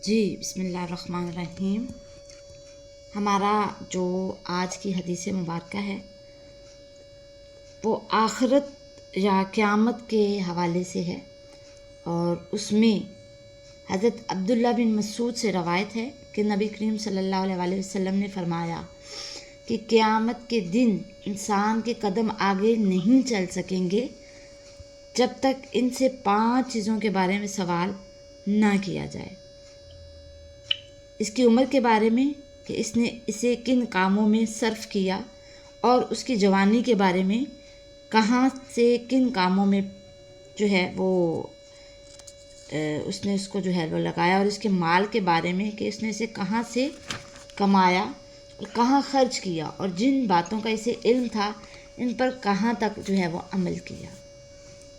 جی بسم اللہ الرحمن الرحیم۔ ہمارا جو آج کی حدیث مبارکہ ہے وہ آخرت یا قیامت کے حوالے سے ہے، اور اس میں حضرت عبداللہ بن مسعود سے روایت ہے کہ نبی کریم صلی اللہ علیہ وسلم نے فرمایا کہ قیامت کے دن انسان کے قدم آگے نہیں چل سکیں گے جب تک ان سے 5 چیزوں کے بارے میں سوال نہ کیا جائے۔ اس کی عمر کے بارے میں کہ اس نے اسے کن کاموں میں صرف کیا، اور اس کی جوانی کے بارے میں کہاں سے کن کاموں میں جو ہے وہ اس نے اس کو جو ہے وہ لگایا، اور اس کے مال کے بارے میں کہ اس نے اسے کہاں سے کمایا اور کہاں خرچ کیا، اور جن باتوں کا اسے علم تھا ان پر کہاں تک جو ہے وہ عمل کیا۔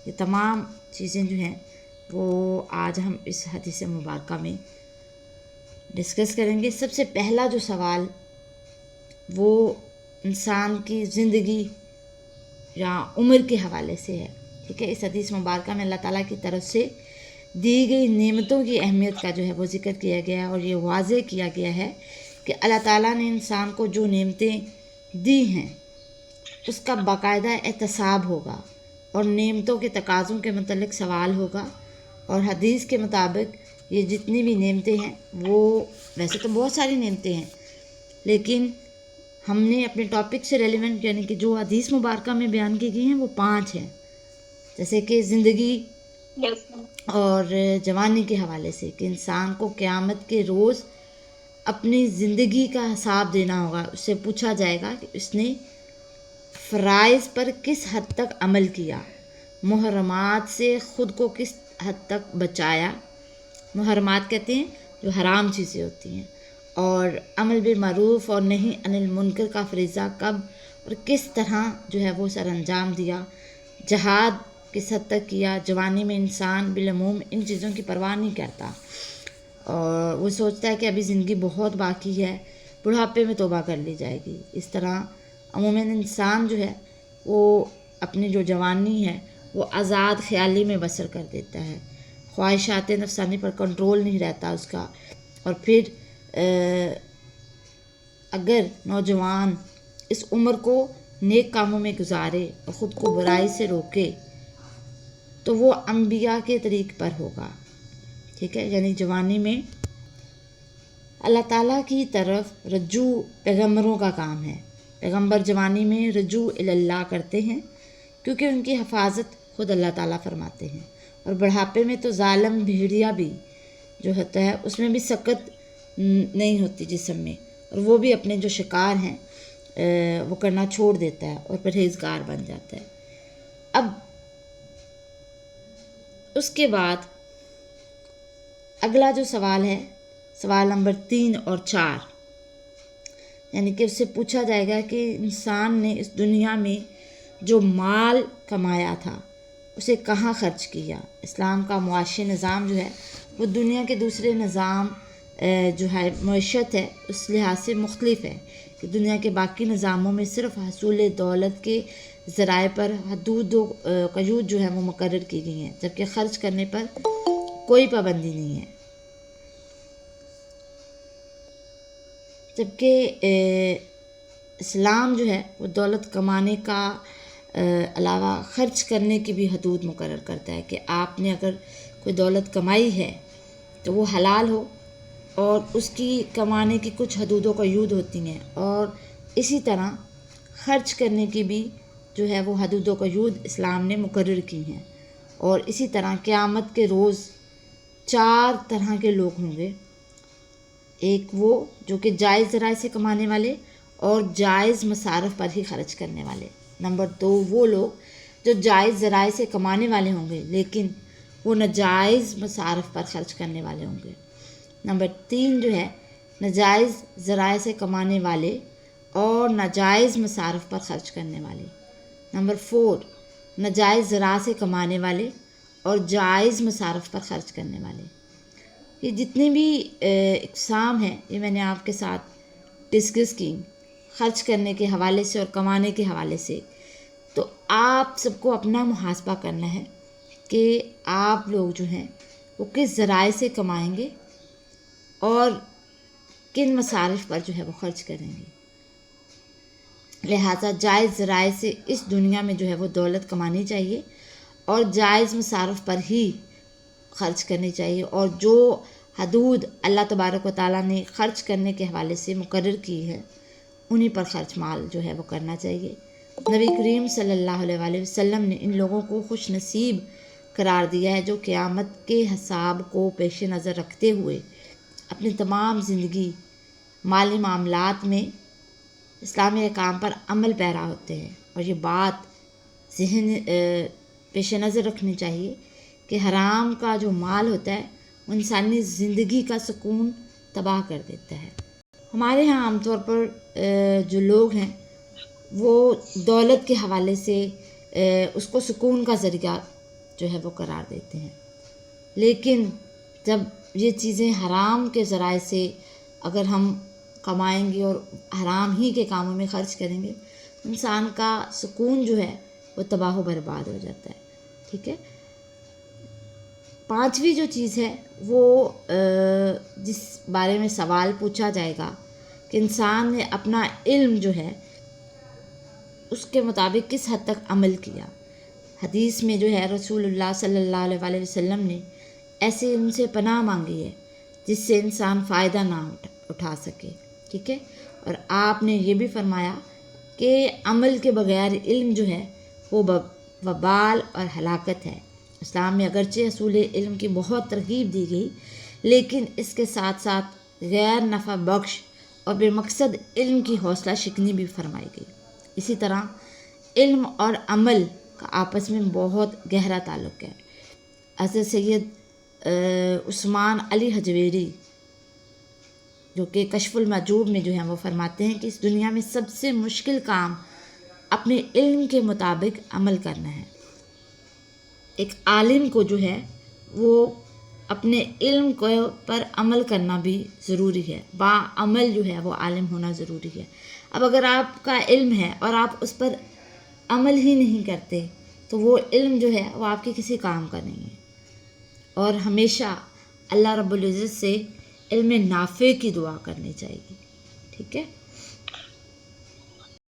یہ تمام چیزیں جو ہیں وہ آج ہم اس حدیث مبارکہ میں ڈسکس کریں گے۔ سب سے پہلا جو سوال وہ انسان کی زندگی یا عمر کے حوالے سے ہے، ٹھیک ہے۔ اس حدیث مبارکہ میں اللہ تعالیٰ کی طرف سے دی گئی نعمتوں کی اہمیت کا جو ہے وہ ذکر کیا گیا ہے، اور یہ واضح کیا گیا ہے کہ اللہ تعالیٰ نے انسان کو جو نعمتیں دی ہیں اس کا باقاعدہ احتساب ہوگا، اور نعمتوں کے تقاضوں کے متعلق سوال ہوگا۔ اور حدیث کے مطابق یہ جتنی بھی نعمتیں ہیں وہ ویسے تو بہت ساری نعمتیں ہیں، لیکن ہم نے اپنے ٹاپک سے ریلیونٹ یعنی کہ جو حدیث مبارکہ میں بیان کی گئی ہیں وہ 5 ہیں، جیسے کہ زندگی اور جوانی کے حوالے سے کہ انسان کو قیامت کے روز اپنی زندگی کا حساب دینا ہوگا۔ اس سے پوچھا جائے گا کہ اس نے فرائض پر کس حد تک عمل کیا، محرمات سے خود کو کس حد تک بچایا، محرمات کہتے ہیں جو حرام چیزیں ہوتی ہیں، اور عمل بالمعروف اور نہی عن المنکر کا فریضہ کب اور کس طرح جو ہے وہ سر انجام دیا، جہاد کس حد تک کیا۔ جوانی میں انسان بالعموم ان چیزوں کی پرواہ نہیں کرتا، اور وہ سوچتا ہے کہ ابھی زندگی بہت باقی ہے، بڑھاپے میں توبہ کر لی جائے گی۔ اس طرح عموماً انسان جو ہے وہ اپنی جو جوانی ہے وہ آزاد خیالی میں بسر کر دیتا ہے، خواہشات نفسانی پر کنٹرول نہیں رہتا اس کا، اور پھر اگر نوجوان اس عمر کو نیک کاموں میں گزارے اور خود کو برائی سے روکے تو وہ انبیاء کے طریق پر ہوگا، ٹھیک ہے۔ یعنی جوانی میں اللہ تعالیٰ کی طرف رجوع پیغمبروں کا کام ہے، پیغمبر جوانی میں رجوع اللہ کرتے ہیں کیونکہ ان کی حفاظت خود اللہ تعالیٰ فرماتے ہیں، اور بڑھاپے میں تو ظالم بھیڑیا بھی جو ہوتا ہے اس میں بھی سکت نہیں ہوتی جسم میں، اور وہ بھی اپنے جو شکار ہیں وہ کرنا چھوڑ دیتا ہے اور پرہیزگار بن جاتا ہے۔ اب اس کے بعد اگلا جو سوال ہے، سوال نمبر 3 اور 4، یعنی کہ اس سے پوچھا جائے گا کہ انسان نے اس دنیا میں جو مال کمایا تھا اسے کہاں خرچ کیا۔ اسلام کا معاشی نظام جو ہے وہ دنیا کے دوسرے نظام جو ہے معیشت ہے اس لحاظ سے مختلف ہے کہ دنیا کے باقی نظاموں میں صرف حصول دولت کے ذرائع پر حدود و قیود جو ہے وہ مقرر کی گئی ہیں، جبکہ خرچ کرنے پر کوئی پابندی نہیں ہے۔ جبکہ اسلام جو ہے وہ دولت کمانے کا علاوہ خرچ کرنے کی بھی حدود مقرر کرتا ہے کہ آپ نے اگر کوئی دولت کمائی ہے تو وہ حلال ہو، اور اس کی کمانے کی کچھ حدود و قیود ہوتی ہیں، اور اسی طرح خرچ کرنے کی بھی جو ہے وہ حدود و قیود اسلام نے مقرر کی ہیں۔ اور اسی طرح قیامت کے روز 4 طرح کے لوگ ہوں گے، ایک وہ جو کہ جائز ذرائع سے کمانے والے اور جائز مصارف پر ہی خرچ کرنے والے، نمبر 2 وہ لوگ جو جائز ذرائع سے کمانے والے ہوں گے لیکن وہ ناجائز مصارف پر خرچ کرنے والے ہوں گے، نمبر 3 جو ہے ناجائز ذرائع سے کمانے والے اور ناجائز مصارف پر خرچ کرنے والے، نمبر 4 ناجائز ذرائع سے کمانے والے اور جائز مصارف پر خرچ کرنے والے۔ یہ جتنی بھی اقسام ہیں یہ میں نے آپ کے ساتھ ڈسکس کی خرچ کرنے کے حوالے سے اور کمانے کے حوالے سے، تو آپ سب کو اپنا محاسبہ کرنا ہے کہ آپ لوگ جو ہیں وہ کس ذرائع سے کمائیں گے اور کن مصارف پر جو ہے وہ خرچ کریں گے۔ لہٰذا جائز ذرائع سے اس دنیا میں جو ہے وہ دولت کمانی چاہیے اور جائز مصارف پر ہی خرچ کرنی چاہیے، اور جو حدود اللہ تبارک و تعالیٰ نے خرچ کرنے کے حوالے سے مقرر کی ہے انہی پر خرچ مال جو ہے وہ کرنا چاہیے۔ نبی کریم صلی اللہ علیہ وآلہ وسلم نے ان لوگوں کو خوش نصیب قرار دیا ہے جو قیامت کے حساب کو پیش نظر رکھتے ہوئے اپنی تمام زندگی مالی معاملات میں اسلامی احکام پر عمل پیرا ہوتے ہیں، اور یہ بات ذہن پیش نظر رکھنی چاہیے کہ حرام کا جو مال ہوتا ہے وہ انسانی زندگی کا سکون تباہ کر دیتا ہے۔ ہمارے ہاں عام طور پر جو لوگ ہیں وہ دولت کے حوالے سے اس کو سکون کا ذریعہ جو ہے وہ قرار دیتے ہیں، لیکن جب یہ چیزیں حرام کے ذرائع سے اگر ہم کمائیں گے اور حرام ہی کے کاموں میں خرچ کریں گے، انسان کا سکون جو ہے وہ تباہ و برباد ہو جاتا ہے۔ ٹھیک ہے، پانچویں جو چیز ہے وہ جس بارے میں سوال پوچھا جائے گا کہ انسان نے اپنا علم جو ہے اس کے مطابق کس حد تک عمل کیا۔ حدیث میں جو ہے رسول اللہ صلی اللہ علیہ وآلہ وسلم نے ایسے علم سے پناہ مانگی ہے جس سے انسان فائدہ نہ اٹھا سکے۔ ٹھیک ہے، اور آپ نے یہ بھی فرمایا کہ عمل کے بغیر علم جو ہے وہ وبال اور ہلاکت ہے۔ اسلام میں اگرچہ اصول علم کی بہت ترغیب دی گئی، لیکن اس کے ساتھ ساتھ غیر نفع بخش اور بے مقصد علم کی حوصلہ شکنی بھی فرمائی گئی۔ اسی طرح علم اور عمل کا آپس میں بہت گہرا تعلق ہے۔ حضرت سید عثمان علی حجویری جو کہ کشف المحجوب میں جو ہے وہ فرماتے ہیں کہ اس دنیا میں سب سے مشکل کام اپنے علم کے مطابق عمل کرنا ہے۔ ایک عالم کو جو ہے وہ اپنے علم پر عمل کرنا بھی ضروری ہے، با عمل جو ہے وہ عالم ہونا ضروری ہے۔ اب اگر آپ کا علم ہے اور آپ اس پر عمل ہی نہیں کرتے تو وہ علم جو ہے وہ آپ کے کسی کام کا نہیں ہے، اور ہمیشہ اللہ رب العزت سے علم نافع کی دعا کرنی چاہیے۔ ٹھیک ہے۔